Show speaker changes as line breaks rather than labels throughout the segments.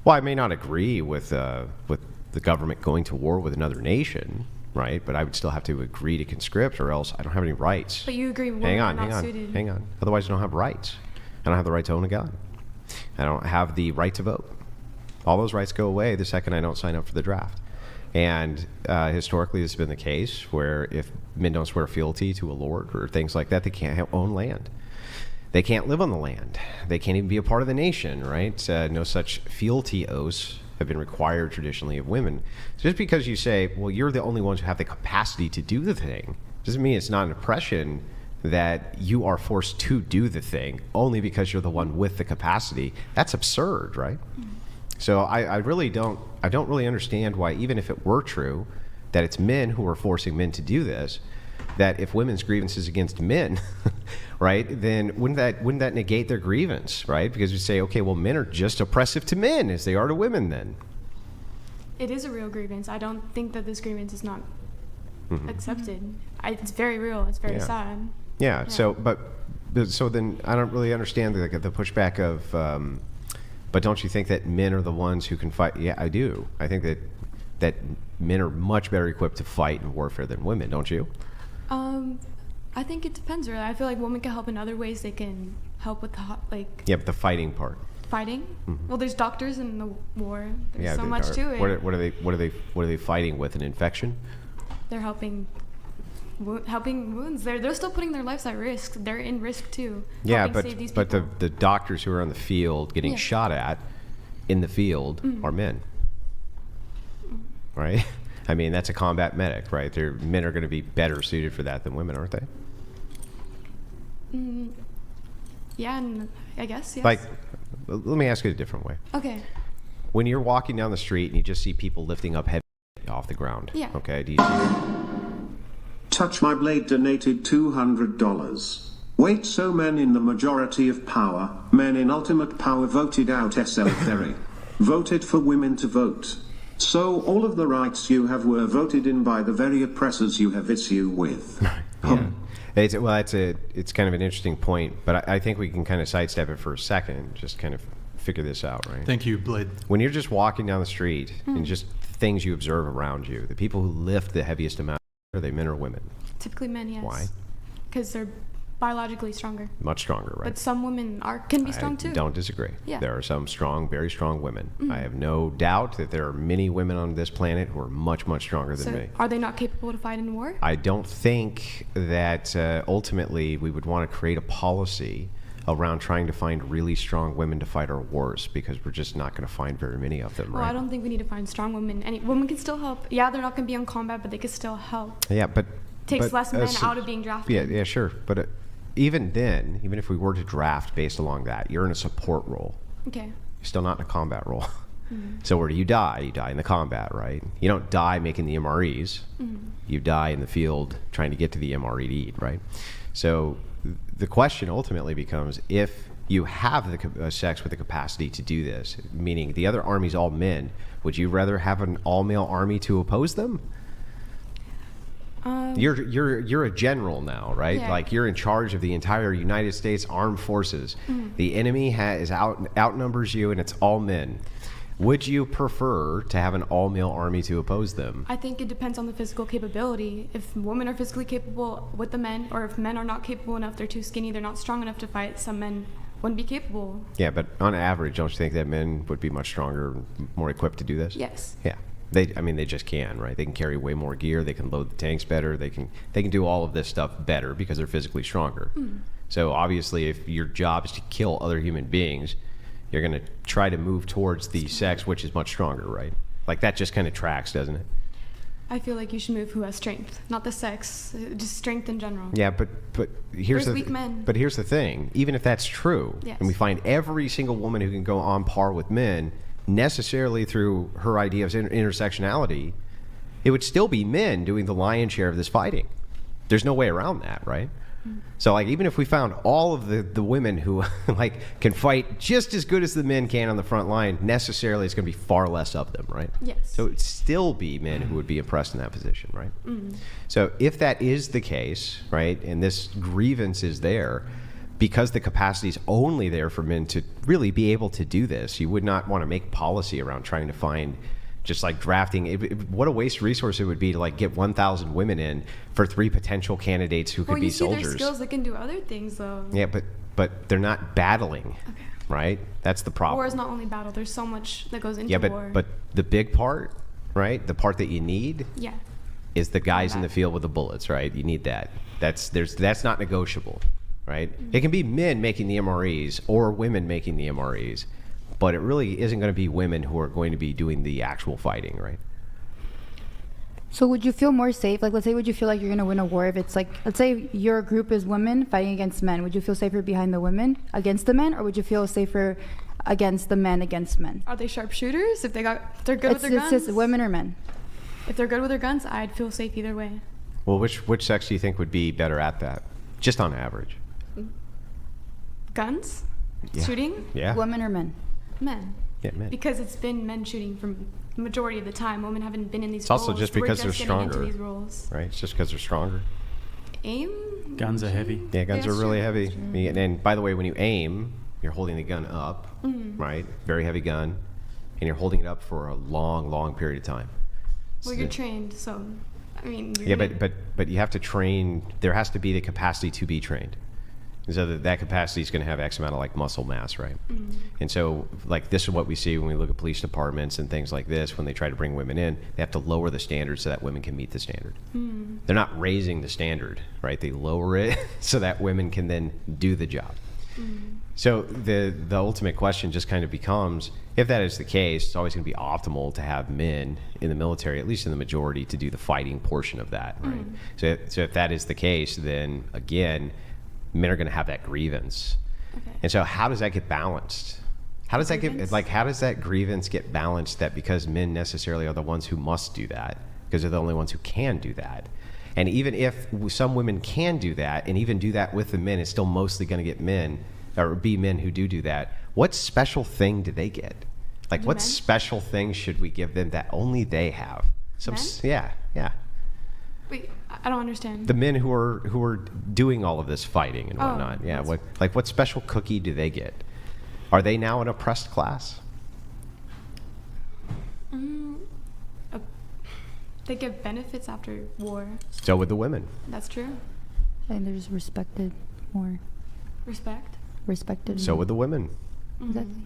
Well, I may not agree with the government going to war with another nation, right? But I would still have to agree to conscript, or else I don't have any rights.
But you agree women are not suited.
Hang on. Otherwise, I don't have rights. I don't have the right to own a gun. I don't have the right to vote. All those rights go away the second I don't sign up for the draft. And historically, this has been the case where if men don't swear fealty to a lord or things like that, they can't own land. They can't live on the land. They can't even be a part of the nation, right? No such fealty oaths have been required traditionally of women. So just because you say, well, you're the only ones who have the capacity to do the thing, doesn't mean it's not an oppression that you are forced to do the thing only because you're the one with the capacity. That's absurd, right? So I don't really understand why, even if it were true that it's men who are forcing men to do this, that if women's grievances against men, right, then wouldn't that negate their grievance, right? Because you say, okay, well, men are just oppressive to men as they are to women then.
It is a real grievance. I don't think that this grievance is not accepted. It's very real. It's very sad.
Yeah. So then I don't really understand the pushback of, but don't you think that men are the ones who can fight? Yeah, I do. I think that men are much better equipped to fight in warfare than women, don't you?
I think it depends, really. I feel like women can help in other ways. They can help with
Yeah, but the fighting part.
Fighting?
Mm-hmm.
Well, there's doctors in the war. There's so much to it.
What are they fighting with? An infection?
They're helping wounds. They're still putting their lives at risk. They're in risk too.
Yeah, but the doctors who are on the field getting shot at in the field are men, right? I mean, that's a combat medic, right? Men are going to be better suited for that than women, aren't they?
Yeah, and I guess, yes.
Like, let me ask it a different way.
Okay.
When you're walking down the street and you just see people lifting up heavy off the ground, okay, do you
Touch My Blade donated $200. Wait, so men in the majority of power, men in ultimate power voted out SL Ferry. Voted for women to vote. So all of the rights you have were voted in by the very oppressors you have issue with.
Yeah. It's kind of an interesting point, but I think we can kind of sidestep it for a second, just kind of figure this out, right?
Thank you, Blade.
When you're just walking down the street and just things you observe around you, the people who lift the heaviest amount, are they men or women?
Typically men, yes.
Why?
Because they're biologically stronger.
Much stronger, right?
But some women can be strong too.
I don't disagree.
Yeah.
There are some strong, very strong women. I have no doubt that there are many women on this planet who are much, much stronger than me.
Are they not capable to fight in war?
I don't think that ultimately we would want to create a policy around trying to find really strong women to fight our wars, because we're just not going to find very many of them, right?
Well, I don't think we need to find strong women. Women can still help. Yeah, they're not going to be in combat, but they can still help.
Yeah, but
takes less men out of being drafted.
Yeah, sure. But even then, even if we were to draft based along that, you're in a support role.
Okay.
You're still not in a combat role. So where do you die? You die in the combat, right? You don't die making the MREs. You die in the field trying to get to the MRE to eat, right? So the question ultimately becomes, if you have the sex with the capacity to do this, meaning the other army's all men, would you rather have an all-male army to oppose them? You're a general now, right?
Yeah.
Like, you're in charge of the entire United States Armed Forces. The enemy outnumbers you, and it's all men. Would you prefer to have an all-male army to oppose them?
I think it depends on the physical capability. If women are physically capable with the men, or if men are not capable enough, they're too skinny, they're not strong enough to fight, some men wouldn't be capable.
Yeah, but on average, don't you think that men would be much stronger, more equipped to do this?
Yes.
Yeah. They just can, right? They can carry way more gear. They can load the tanks better. They can do all of this stuff better because they're physically stronger. So obviously, if your job is to kill other human beings, you're going to try to move towards the sex which is much stronger, right? Like, that just kind of tracks, doesn't it?
I feel like you should move who has strength, not the sex, just strength in general.
Yeah, but here's
weak men.
But here's the thing: even if that's true,
yes,
and we find every single woman who can go on par with men necessarily through her idea of intersectionality, it would still be men doing the lion's share of this fighting. There's no way around that, right? So, like, even if we found all of the women who like can fight just as good as the men can on the front line, necessarily it's going to be far less of them, right?
Yes.
So it'd still be men who would be impressed in that position, right? So if that is the case, right, and this grievance is there, because the capacity is only there for men to really be able to do this, you would not want to make policy around trying to find just like drafting. What a waste of resource it would be to like get 1,000 women in for 3 potential candidates who could be soldiers.
Their skills, they can do other things though.
Yeah, but they're not battling, right? That's the problem.
War is not only battle. There's so much that goes into war.
But the big part, right? The part that you need, is the guys in the field with the bullets, right? You need that. That's not negotiable, right? It can be men making the MREs or women making the MREs, but it really isn't going to be women who are going to be doing the actual fighting, right?
So would you feel more safe? Like, let's say, would you feel like you're going to win a war if it's like, let's say your group is women fighting against men. Would you feel safer behind the women against the men, or would you feel safer against the men against men?
Are they sharpshooters? If they're good with their guns?
It's just women or men.
If they're good with their guns, I'd feel safe either way.
Well, which sex do you think would be better at that, just on average?
Guns?
Yeah.
Shooting?
Yeah.
Women or men?
Men.
Yeah, men.
Because it's been men shooting for the majority of the time. Women haven't been in these
It's
roles.
also just
We're
because they're
getting
stronger,
into these roles.
right? It's just because they're stronger.
Aim?
Guns are heavy.
Yeah, guns are
That's
really
true.
heavy. And by the way, when you aim, you're holding the gun up, right? Very heavy gun, and you're holding it up for a long, long period of time.
Well,
So
you're trained, so I mean.
yeah, but you have to train. There has to be the capacity to be trained. So that capacity is going to have X amount of like muscle mass, right? And so like this is what we see when we look at police departments and things like this. When they try to bring women in, they have to lower the standard so that women can meet the standard. They're not raising the standard, right? They lower it so that women can then do the job. So the ultimate question just kind of becomes, if that is the case, it's always going to be optimal to have men in the military, at least in the majority, to do the fighting portion of that, right? So if that is the case, then again, men are going to have that grievance. And so how does that get balanced? How does that grievance get balanced, that because men necessarily are the ones who must do that, because they're the only ones who can do that? And even if some women can do that, and even do that with the men, it's still mostly going to get men, or be men who do that. What special thing do they get? Like, what special thing should we give them that only they have? Yeah.
Wait, I don't understand.
The men who are doing all of this fighting and whatnot. Yeah. What special cookie do they get? Are they now an oppressed class?
They get benefits after war.
So with the women.
That's true.
I think they're just respected more.
Respected.
So with the women.
Exactly.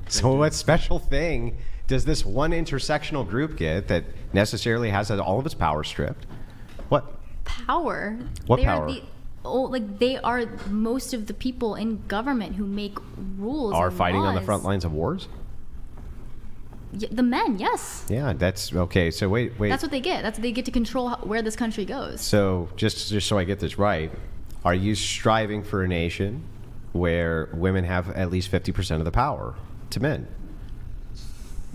So what special thing does this one intersectional group get that necessarily has all of its power stripped? What?
Power.
What
they
power?
They are most of the people in government who make rules.
Are
and
fighting on the
laws.
front lines of wars?
The men, yes.
Yeah, that's okay. So wait.
That's what they get. That's what they get to control where this country goes.
So just so I get this right, are you striving for a nation where women have at least 50% of the power to men?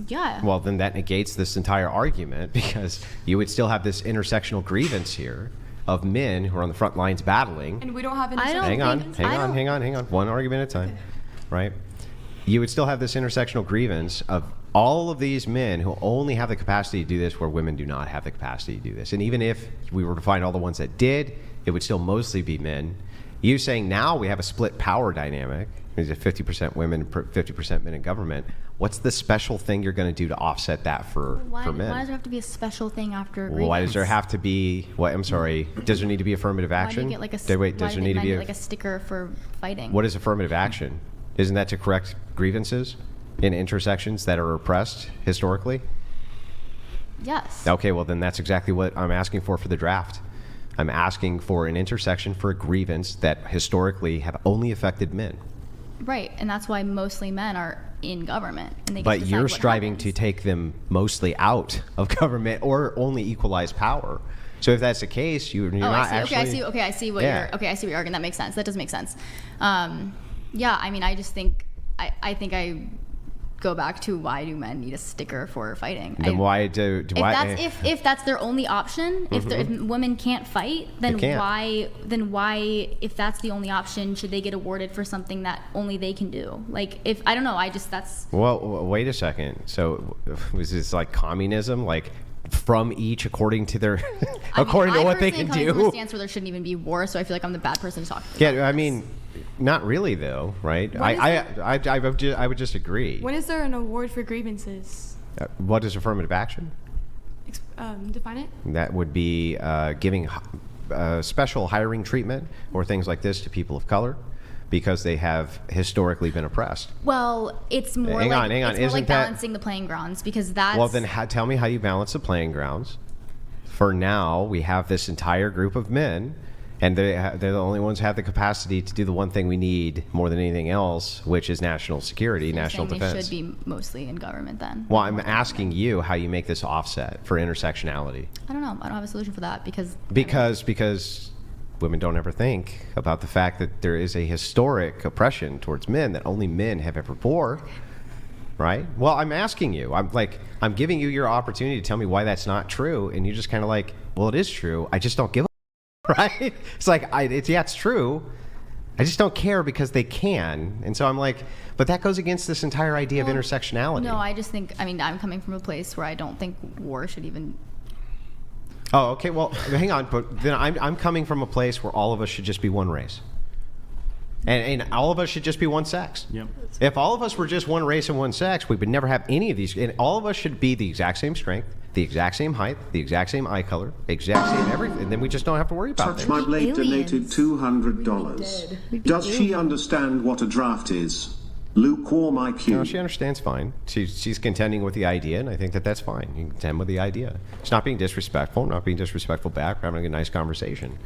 Yeah.
Well, then that negates this entire argument, because you would still have this intersectional grievance here of men who are on the front lines battling.
And we don't have any.
I don't
Hang on.
think-
One argument at a time, right? You would still have this intersectional grievance of all of these men who only have the capacity to do this, where women do not have the capacity to do this. And even if we were to find all the ones that did, it would still mostly be men. You saying now we have a split power dynamic, is it 50% women, 50% men in government? What's the special thing you're going to do to offset that for men?
Why does there have to be a special thing after a grievance?
Why does there have to be? What? I'm sorry. Does there need to be affirmative action?
Why do you get like a,
does there need to be
like a sticker for fighting?
What is affirmative action? Isn't that to correct grievances in intersections that are oppressed historically?
Yes.
Okay, well then that's exactly what I'm asking for the draft. I'm asking for an intersection for a grievance that historically have only affected men.
Right, and that's why mostly men are in government. And they get to
But
decide
you're
what
striving
happens.
to take them mostly out of government or only equalize power. So if that's the case, you're not actually...
I see what you're arguing. That makes sense. That does make sense. Yeah, I mean, I just think... I think I go back to, why do men need a sticker for fighting?
Then why do
If that's their only option, if women can't fight, then
They can't.
why, if that's the only option, should they get awarded for something that only they can do? Like, if I don't know, that's...
Well, wait a second. So was this like communism? Like from each according to their according to what they can do?
I personally come from a stance where there shouldn't even be war, so I feel like I'm the bad person to talk.
Yeah, I mean, not really though, right?
What is
I would just agree.
When is there an award for grievances?
What is affirmative action?
Define it.
That would be giving special hiring treatment or things like this to people of color because they have historically been oppressed.
Well, it's more
Hang on.
it's more
Isn't
like
that-
balancing the playing grounds because that's
Well, then tell me how you balance the playing grounds. For now, we have this entire group of men, and they're the only ones who have the capacity to do the one thing we need more than anything else, which is national security,
You're
national
saying
defense.
They should be mostly in government then.
Well, I'm asking you how you make this offset for intersectionality.
I don't know. I don't have a solution for that because women don't ever think about the fact that there is a historic oppression towards men that only men have ever bore. Right? Well, I'm asking you. I'm giving you your opportunity to tell me why that's not true, and you're just kind of like, well, it is true. I just don't give a right? It's like, it's true. I just don't care because they can. And so I'm like, but that goes against this entire idea of intersectionality. No, I just think, I'm coming from a place where I don't think war should even.
Oh, okay. Well, hang on. But then I'm coming from a place where all of us should just be one race. And all of us should just be one sex.
Yep.
If all of us were just one race and one sex, we would never have any of these. And all of us should be the exact same strength, the exact same height, the exact same eye color, exact same everything. And then we just don't have to worry about
Touch
it.
My Blade
Aliens.
donated $200. Does she understand what a draft is? Lukewarm IQ.
No, she understands fine. She's contending with the idea, and I think that's fine. You can contend with the idea. It's not being disrespectful, not being disrespectful back. We're having a nice conversation.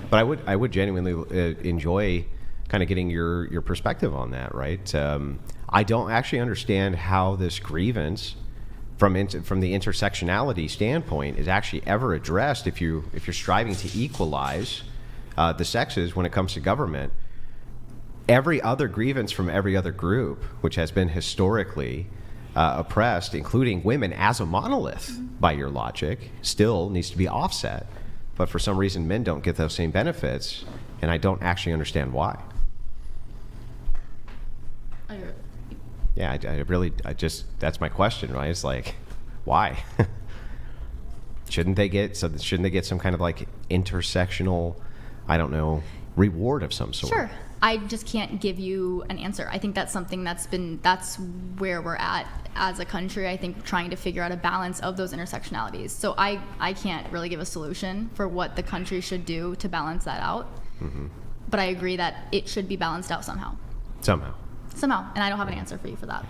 But I would genuinely enjoy kind of getting your perspective on that, right? I don't actually understand how this grievance from the intersectionality standpoint is actually ever addressed if you're striving to equalize the sexes when it comes to government. Every other grievance from every other group, which has been historically oppressed, including women as a monolith, by your logic, still needs to be offset. But for some reason, men don't get those same benefits, and I don't actually understand why. Yeah, that's my question, right? It's like, why? Shouldn't they get some kind of like intersectional, I don't know, reward of some sort?
Sure. I just can't give you an answer. I think that's something that's where we're at as a country. I think trying to figure out a balance of those intersectionalities. So I can't really give a solution for what the country should do to balance that out. Mm-hmm. But I agree that it should be balanced out somehow.
Somehow.
And I don't have an answer for you for that.